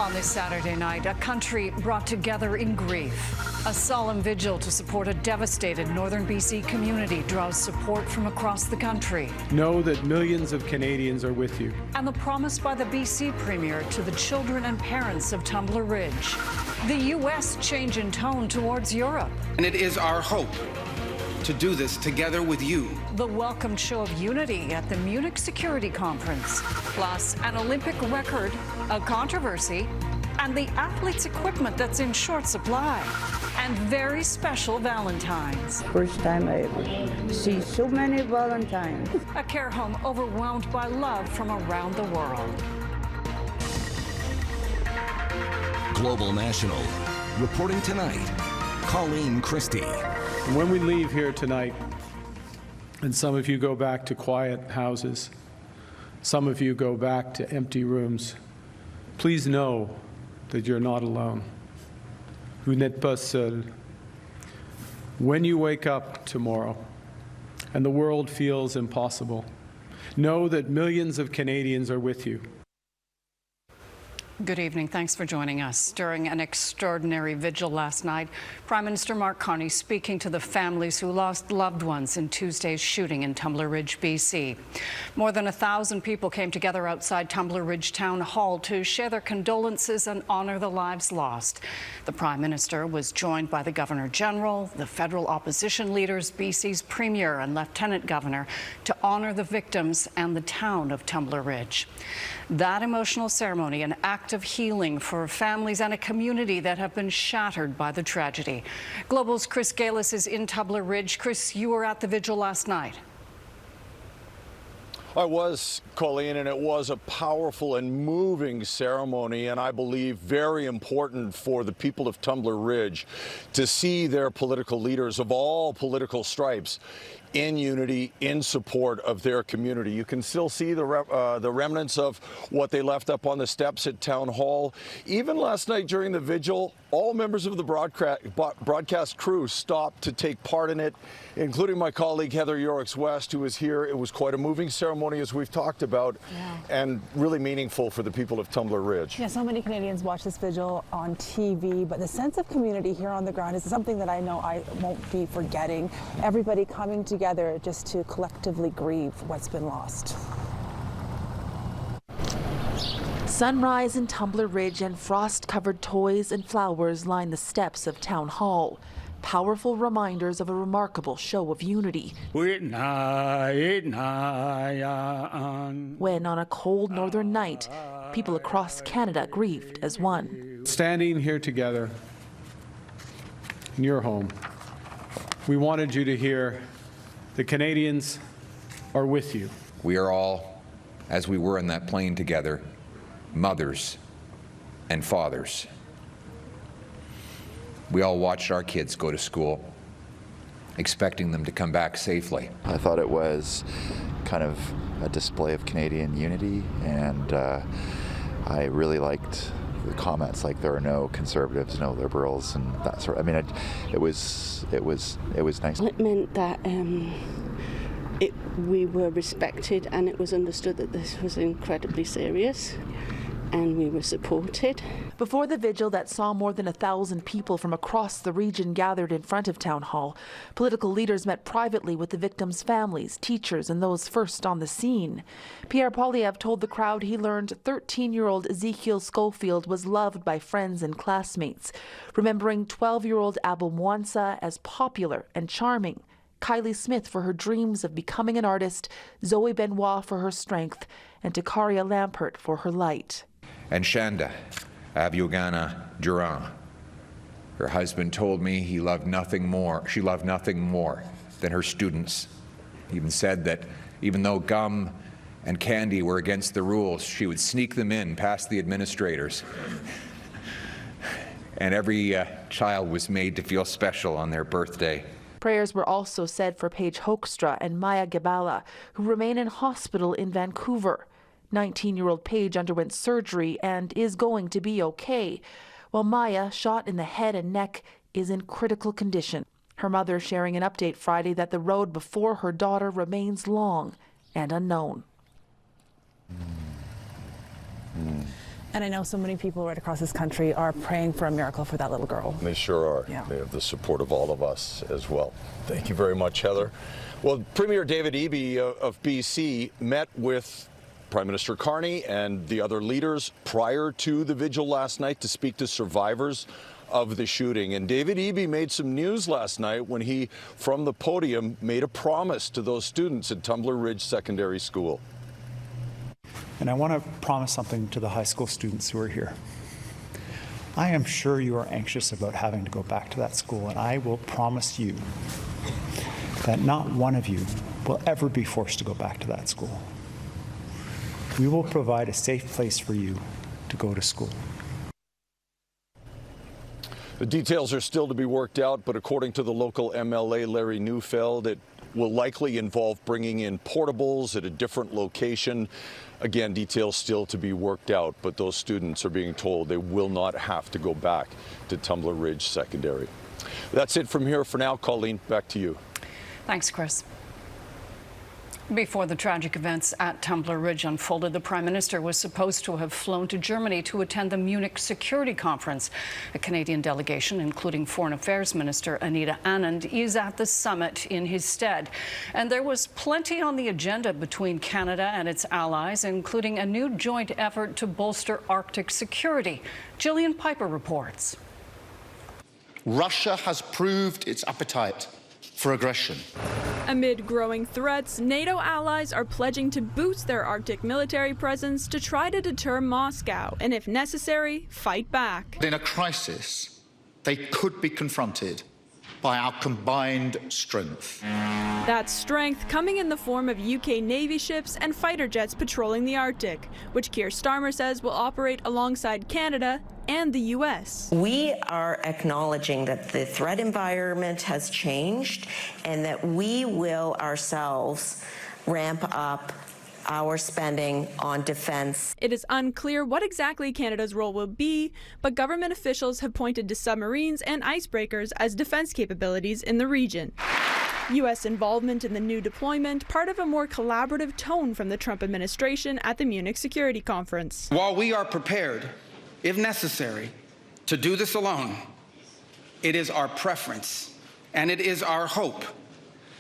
On this Saturday night, a country brought together in grief. A solemn vigil to support a devastated northern BC community draws support from across the country. Know that millions of Canadians are with you. And the promise by the BC Premier to the children and parents of Tumbler Ridge. The U.S. change in tone towards Europe. And it is our hope to do this together with you. The welcome show of unity at the Munich Security Conference. Plus, an Olympic record, a controversy, and the athletes' equipment that's in short supply. And very special Valentines. First time I ever see so many Valentines. A care home overwhelmed by love from around the world. Global National. Reporting tonight, Colleen Christie. When we leave here tonight, and some of you go back to quiet houses, some of you go back to empty rooms, please know that you're not alone. Vous n'êtes pas seul. When you wake up tomorrow and the world feels impossible, know that millions of Canadians are with you. Good evening. Thanks for joining us. During an extraordinary vigil last night, Prime Minister Mark Carney speaking to the families who lost loved ones in Tuesday's shooting in Tumbler Ridge, BC. More than 1,000 people came together outside Tumbler Ridge Town Hall to share their condolences and honor the lives lost. The Prime Minister was joined by the Governor General, the federal opposition leaders, BC's Premier and Lieutenant Governor to honor the victims and the town of Tumbler Ridge. That emotional ceremony, an act of healing for families and a community that have been shattered by the tragedy. Global's Chris Galis is in Tumbler Ridge. Chris, you were at the vigil last night. I was, Colleen, and it was a powerful and moving ceremony, and I believe very important for the people of Tumbler Ridge to see their political leaders of all political stripes in unity, in support of their community. You can still see the remnants of what they left up on the steps at Town Hall. Even last night during the vigil, all members of the broadcast crew stopped to take part in it, including my colleague Heather Yourex-West, who was here. It was quite a moving ceremony, as we've talked about, and really meaningful for the people of Tumbler Ridge. Yeah, so many Canadians watch this vigil on TV, but the sense of community here on the ground is something that I know I won't be forgetting. Everybody coming together just to collectively grieve what's been lost. Sunrise in Tumbler Ridge and frost-covered toys and flowers line the steps of Town Hall. Powerful reminders of a remarkable show of unity. When on a cold northern night, people across Canada grieved as one. Standing here together in your home, we wanted you to hear the Canadians are with you. We are all, as we were in that plane together, mothers and fathers. We all watched our kids go to school, expecting them to come back safely. I thought it was kind of a display of Canadian unity, and I really liked the comments like there are no conservatives, no liberals, and that sort of, I mean, it was nice. It meant that we were respected, and it was understood that this was incredibly serious, and we were supported. Before the vigil that saw more than 1,000 people from across the region gathered in front of Town Hall, political leaders met privately with the victims' families, teachers, and those first on the scene. Pierre Poilievre told the crowd he learned 13-year-old Ezekiel Schofield was loved by friends and classmates, remembering 12-year-old Abel Mwansa as popular and charming, Kylie Smith for her dreams of becoming an artist, Zoe Benoit for her strength, and Takaria Lampert for her light. And Shanda Abiogana Durand. Her husband told me she loved nothing more than her students. He even said that even though gum and candy were against the rules, she would sneak them in past the administrators. And every child was made to feel special on their birthday. Prayers were also said for Paige Hoekstra and Maya Gabala, who remain in hospital in Vancouver. 19-year-old Paige underwent surgery and is going to be okay, while Maya, shot in the head and neck, is in critical condition. Her mother sharing an update Friday that the road before her daughter remains long and unknown. And I know so many people right across this country are praying for a miracle for that little girl. They sure are. Yeah. They have the support of all of us as well. Thank you very much, Heather. Well, Premier David Eby of BC met with Prime Minister Carney and the other leaders prior to the vigil last night to speak to survivors of the shooting. And David Eby made some news last night when he, from the podium, made a promise to those students at Tumbler Ridge Secondary School. And I want to promise something to the high school students who are here. I am sure you are anxious about having to go back to that school, and I will promise you that not one of you will ever be forced to go back to that school. We will provide a safe place for you to go to school. The details are still to be worked out, but according to the local MLA, Larry Neufeld, it will likely involve bringing in portables at a different location. Again, details still to be worked out, but those students are being told they will not have to go back to Tumbler Ridge Secondary. That's it from here for now. Colleen, back to you. Thanks, Chris. Before the tragic events at Tumbler Ridge unfolded, the Prime Minister was supposed to have flown to Germany to attend the Munich Security Conference. A Canadian delegation, including Foreign Affairs Minister Anita Anand, is at the summit in his stead. And there was plenty on the agenda between Canada and its allies, including a new joint effort to bolster Arctic security. Jillian Piper reports. Russia has proved its appetite for aggression. Amid growing threats, NATO allies are pledging to boost their Arctic military presence to try to deter Moscow and, if necessary, fight back. In a crisis, they could be confronted by our combined strength. That strength coming in the form of UK Navy ships and fighter jets patrolling the Arctic, which Keir Starmer says will operate alongside Canada and the U.S. We are acknowledging that the threat environment has changed and that we will ourselves ramp up our spending on defense. It is unclear what exactly Canada's role will be, but government officials have pointed to submarines and icebreakers as defense capabilities in the region. U.S. involvement in the new deployment, part of a more collaborative tone from the Trump administration at the Munich Security Conference. While we are prepared, if necessary, to do this alone, it is our preference and it is our hope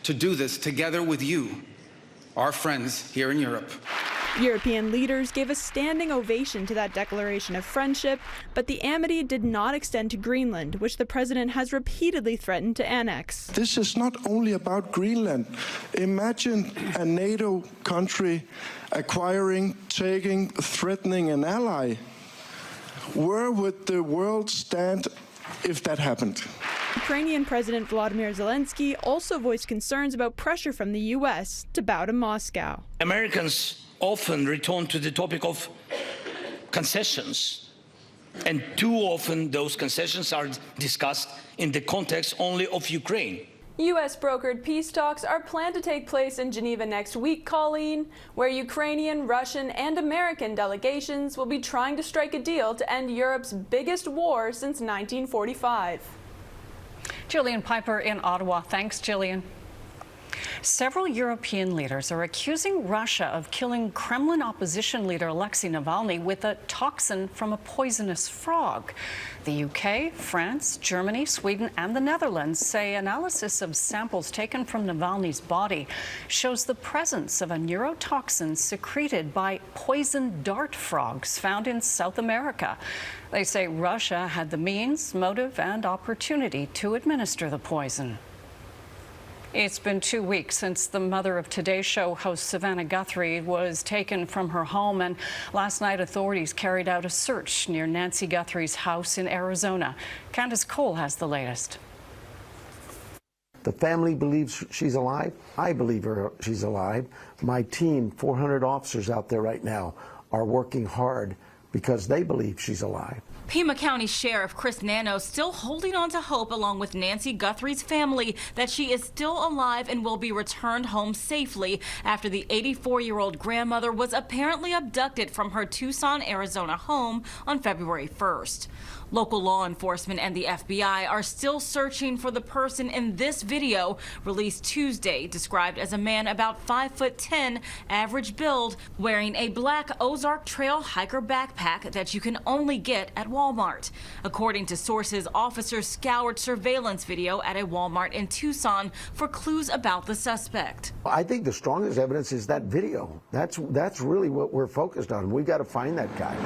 to do this together with you, our friends here in Europe. European leaders gave a standing ovation to that declaration of friendship, but the amity did not extend to Greenland, which the president has repeatedly threatened to annex. This is not only about Greenland. Imagine a NATO country acquiring, taking, threatening an ally. Where would the world stand if that happened? Ukrainian President Volodymyr Zelensky also voiced concerns about pressure from the U.S. to bow to Moscow. Americans often return to the topic of concessions, and too often those concessions are discussed in the context only of Ukraine. U.S.-brokered peace talks are planned to take place in Geneva next week, Colleen, where Ukrainian, Russian, and American delegations will be trying to strike a deal to end Europe's biggest war since 1945. Jillian Piper in Ottawa. Thanks, Jillian. Several European leaders are accusing Russia of killing Kremlin opposition leader Alexei Navalny with a toxin from a poisonous frog. The UK, France, Germany, Sweden, and the Netherlands say analysis of samples taken from Navalny's body shows the presence of a neurotoxin secreted by poison dart frogs found in South America. They say Russia had the means, motive, and opportunity to administer the poison. It's been 2 weeks since the mother of Today Show host Savannah Guthrie was taken from her home, and last night authorities carried out a search near Nancy Guthrie's house in Arizona. Candice Cole has the latest. The family believes she's alive. I believe she's alive. My team, 400 officers out there right now, are working hard because they believe she's alive. Pima County Sheriff Chris Nano still holding on to hope, along with Nancy Guthrie's family, that she is still alive and will be returned home safely after the 84-year-old grandmother was apparently abducted from her Tucson, Arizona home on February 1st. Local law enforcement and the FBI are still searching for the person in this video released Tuesday, described as a man about 5'10", average build, wearing a black Ozark Trail hiker backpack that you can only get at Walmart. According to sources, officers scoured surveillance video at a Walmart in Tucson for clues about the suspect. I think the strongest evidence is that video. That's really what we're focused on. We've got to find that guy.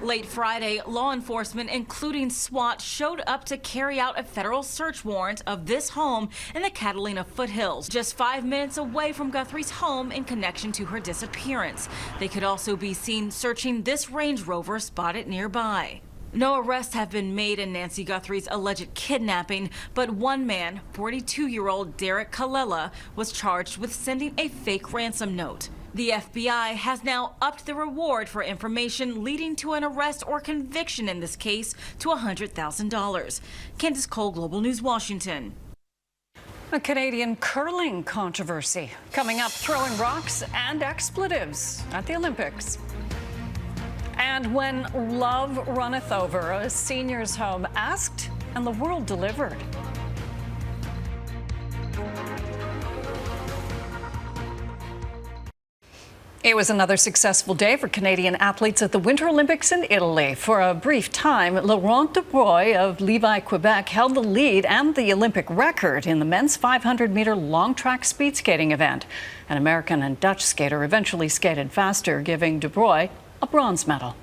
Late Friday, law enforcement, including SWAT, showed up to carry out a federal search warrant of this home in the Catalina foothills, just 5 minutes away from Guthrie's home in connection to her disappearance. They could also be seen searching this Range Rover spotted nearby. No arrests have been made in Nancy Guthrie's alleged kidnapping, but one man, 42-year-old Derek Kalela, was charged with sending a fake ransom note. The FBI has now upped the reward for information leading to an arrest or conviction in this case to $100,000. Candice Cole, Global News, Washington. A Canadian curling controversy. Coming up, throwing rocks and expletives at the Olympics. And when love runneth over, a senior's home asked and the world delivered. It was another successful day for Canadian athletes at the Winter Olympics in Italy. For a brief time, Laurent Dubreuil of Levi, Quebec held the lead and the Olympic record in the men's 500-meter long track speed skating event. An American and Dutch skater eventually skated faster, giving Dubreuil a bronze medal.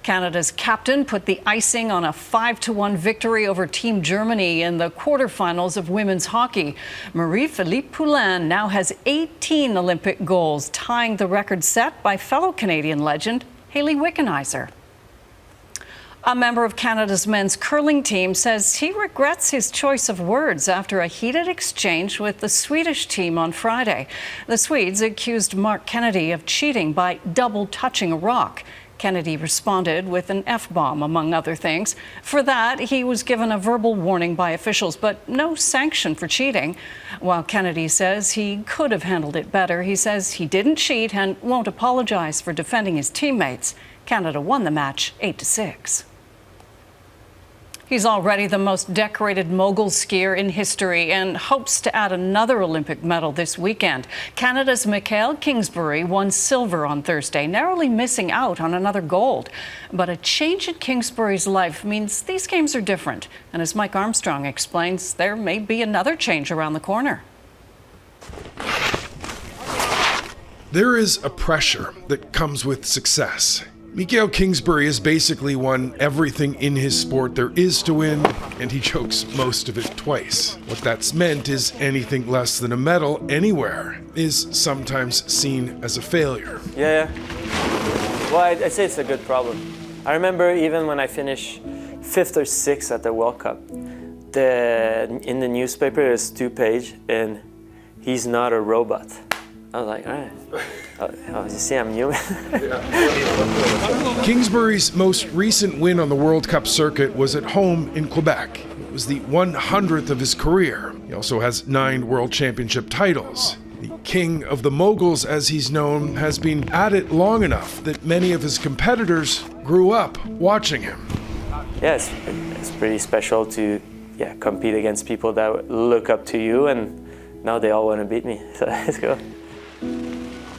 Canada's captain put the icing on a 5-1 victory over Team Germany in the quarterfinals of women's hockey. Marie-Philippe Poulin now has 18 Olympic goals, tying the record set by fellow Canadian legend Hayley Wickenheiser. A member of Canada's men's curling team says he regrets his choice of words after a heated exchange with the Swedish team on Friday. The Swedes accused Mark Kennedy of cheating by double touching a rock. Kennedy responded with an F-bomb, among other things. For that, he was given a verbal warning by officials, but no sanction for cheating. While Kennedy says he could have handled it better, he says he didn't cheat and won't apologize for defending his teammates. Canada won the match 8-6. He's already the most decorated mogul skier in history and hopes to add another Olympic medal this weekend. Canada's Michael Kingsbury won silver on Thursday, narrowly missing out on another gold. But a change in Kingsbury's life means these games are different. And as Mike Armstrong explains, there may be another change around the corner. There is a pressure that comes with success. Michael Kingsbury has basically won everything in his sport there is to win, and he chokes most of it twice. What that's meant is anything less than a medal anywhere is sometimes seen as a failure. Yeah. Well, I'd say it's a good problem. I remember even when I finished 5th or 6th at the World Cup, in the newspaper there's 2-page, and he's not a robot. I was like, all right. Oh, you see, I'm human. Kingsbury's most recent win on the World Cup circuit was at home in Quebec. It was the 100th of his career. He also has 9 World Championship titles. The king of the moguls, as he's known, has been at it long enough that many of his competitors grew up watching him. Yeah, it's pretty special to compete against people that look up to you, and now they all want to beat me. So let's go.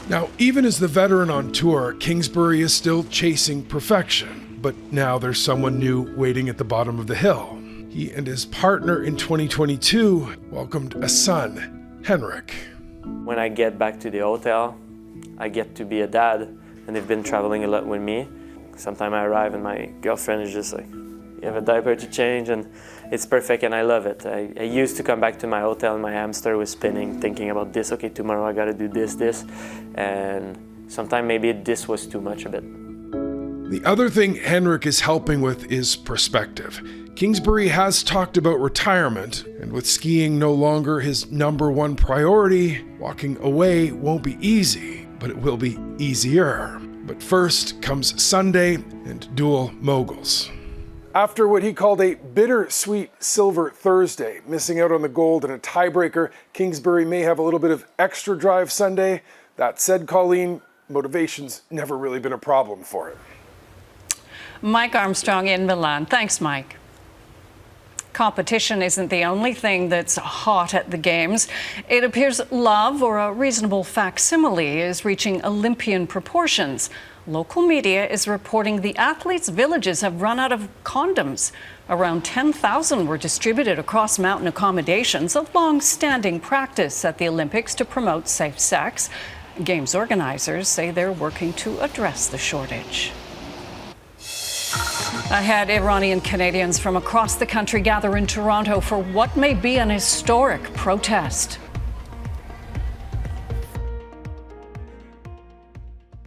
Now, even as the veteran on tour, Kingsbury is still chasing perfection. But now there's someone new waiting at the bottom of the hill. He and his partner in 2022 welcomed a son, Henrik. When I get back to the hotel, I get to be a dad, and they've been traveling a lot with me. Sometimes I arrive and my girlfriend is just like, you have a diaper to change, and it's perfect, and I love it. I used to come back to my hotel and my hamster was spinning, thinking about this, okay, tomorrow I gotta do this, and sometimes maybe this was too much of it. The other thing Henrik is helping with is perspective. Kingsbury has talked about retirement, and with skiing no longer his #1 priority, walking away won't be easy, but it will be easier. But first comes Sunday and dual moguls. After what he called a bittersweet Silver Thursday, missing out on the gold and a tiebreaker, Kingsbury may have a little bit of extra drive Sunday. That said, Colleen, motivation's never really been a problem for him. Mike Armstrong in Milan. Thanks, Mike. Competition isn't the only thing that's hot at the Games. It appears love, or a reasonable facsimile, is reaching Olympian proportions. Local media is reporting the athletes' villages have run out of condoms. Around 10,000 were distributed across mountain accommodations, a long-standing practice at the Olympics to promote safe sex. Games organizers say they're working to address the shortage. Ahead, Iranian Canadians from across the country gather in Toronto for what may be an historic protest.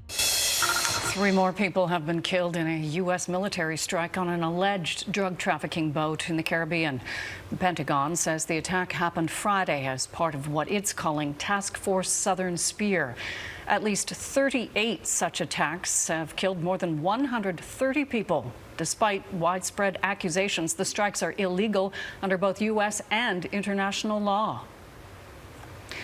Three more people have been killed in a U.S. military strike on an alleged drug trafficking boat in the Caribbean. The Pentagon says the attack happened Friday as part of what it's calling Task Force Southern Spear. At least 38 such attacks have killed more than 130 people. Despite widespread accusations, the strikes are illegal under both U.S. and international law.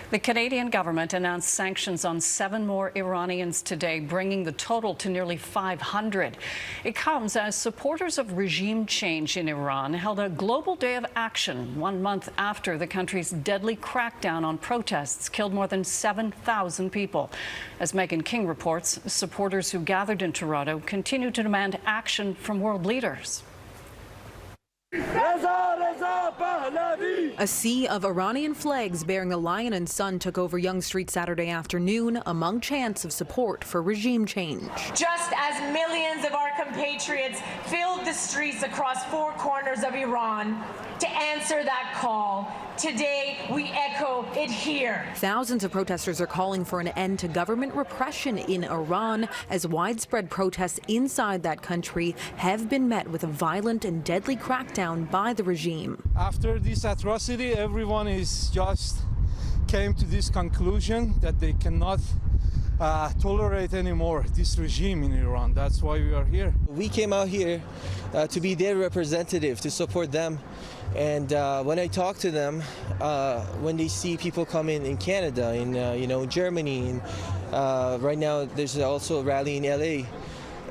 The Canadian government announced sanctions on 7 more Iranians today, bringing the total to nearly 500. It comes as supporters of regime change in Iran held a global day of action 1 month after the country's deadly crackdown on protests killed more than 7,000 people. As Megan King reports, supporters who gathered in Toronto continue to demand action from world leaders. A sea of Iranian flags bearing a lion and sun took over Yonge Street Saturday afternoon among chants of support for regime change. Just as millions of our compatriots filled the streets across 4 corners of Iran to answer that call, today we echo it here. Thousands of protesters are calling for an end to government repression in Iran as widespread protests inside that country have been met with a violent and deadly crackdown by the regime. After this atrocity, everyone is just came to this conclusion that they cannot tolerate anymore this regime in Iran. That's why we are here. We came out here to be their representative, to support them. And when I talk to them, when they see people coming in Canada, in Germany, and right now there's also a rally in LA,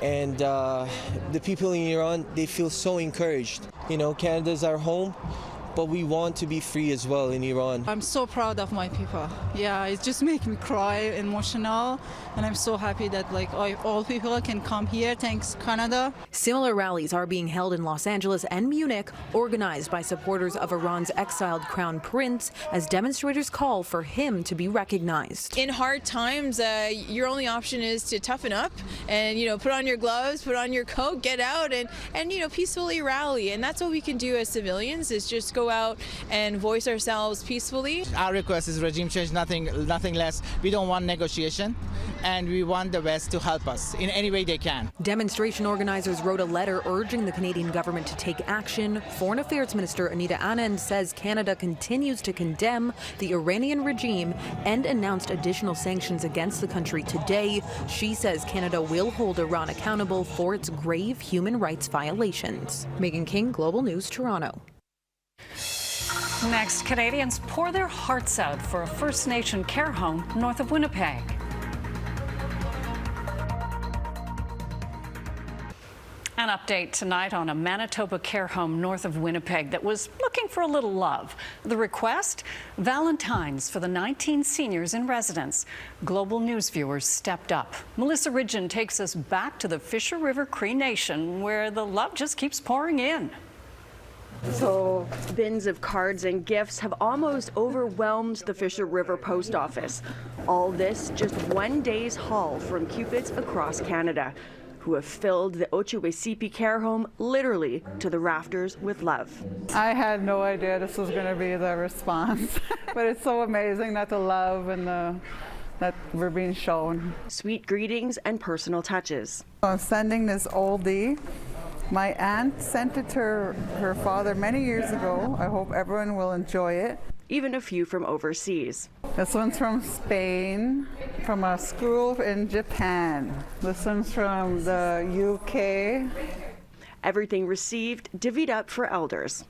and the people in Iran, they feel so encouraged. Canada's our home, but we want to be free as well in Iran. I'm so proud of my people. Yeah, it just makes me cry, emotional, and I'm so happy that all people can come here. Thanks, Canada. Similar rallies are being held in Los Angeles and Munich, organized by supporters of Iran's exiled crown prince, as demonstrators call for him to be recognized. In hard times, your only option is to toughen up and put on your gloves, put on your coat, get out and peacefully rally. And that's what we can do as civilians, is just go out and voice ourselves peacefully. Our request is regime change, nothing less. We don't want negotiation, and we want the West to help us in any way they can. Demonstration organizers wrote a letter urging the Canadian government to take action. Foreign Affairs Minister Anita Anand says Canada continues to condemn the Iranian regime and announced additional sanctions against the country today. She says Canada will hold Iran accountable for its grave human rights violations. Megan King, Global News, Toronto. Next, Canadians pour their hearts out for a First Nation care home north of Winnipeg. An update tonight on a Manitoba care home north of Winnipeg that was looking for a little love. The request? Valentines for the 19 seniors in residence. Global News viewers stepped up. Melissa Ridgen takes us back to the Fisher River Cree Nation, where the love just keeps pouring in. So bins of cards and gifts have almost overwhelmed the Fisher River Post Office. All this just one day's haul from Cupids across Canada, who have filled the Ocho-Waysipi care home literally to the rafters with love. I had no idea this was going to be the response, but it's so amazing that the love and that we're being shown. Sweet greetings and personal touches. I'm sending this oldie. My aunt sent it to her father many years ago. I hope everyone will enjoy it. Even a few from overseas. This one's from Spain, from a school in Japan. This one's from the UK. Everything received divvied up for elders.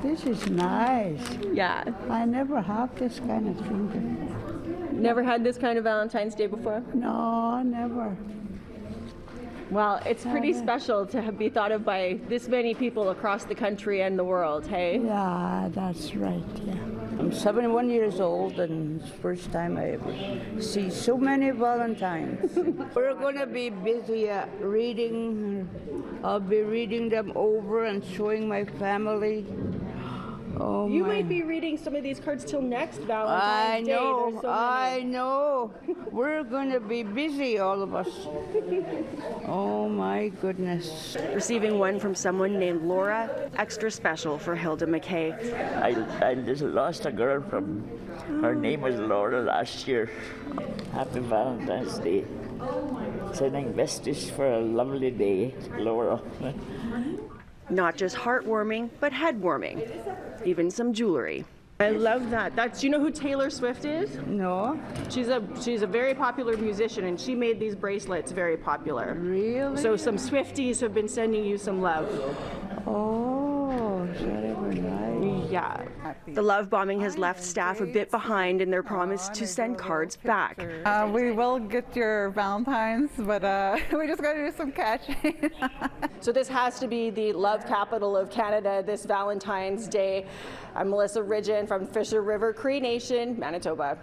This is nice. Yeah. I never had this kind of thing before. Never had this kind of Valentine's Day before? No, never. Well, it's pretty special to be thought of by this many people across the country and the world, hey? Yeah, that's right, yeah. I'm 71 years old, and it's the first time I ever see so many Valentines. We're going to be busy reading. I'll be reading them over and showing my family. Oh, you might be reading some of these cards till next Valentine's Day. I know. We're going to be busy, all of us. Oh, my goodness. Receiving one from someone named Laura, extra special for Hilda McKay. I just lost a girl from, her name was Laura last year. Happy Valentine's Day. Sending besties for a lovely day, Laura. Not just heartwarming, but head-warming. Even some jewelry. I love that. Do you know who Taylor Swift is? No. She's a very popular musician, and she made these bracelets very popular. Really? So some Swifties have been sending you some love. Oh, is that ever nice? Yeah. The love bombing has left staff a bit behind in their promise to send cards back. We will get your Valentines, but we just got to do some catching. So this has to be the love capital of Canada this Valentine's Day. I'm Melissa Ridgen from Fisher River Cree Nation, Manitoba.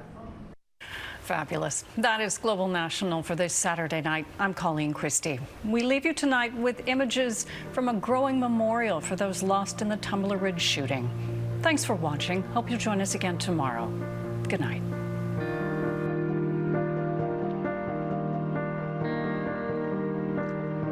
Fabulous. That is Global National for this Saturday night. I'm Colleen Christie. We leave you tonight with images from a growing memorial for those lost in the Tumbler Ridge shooting. Thanks for watching. Hope you'll join us again tomorrow. Good night.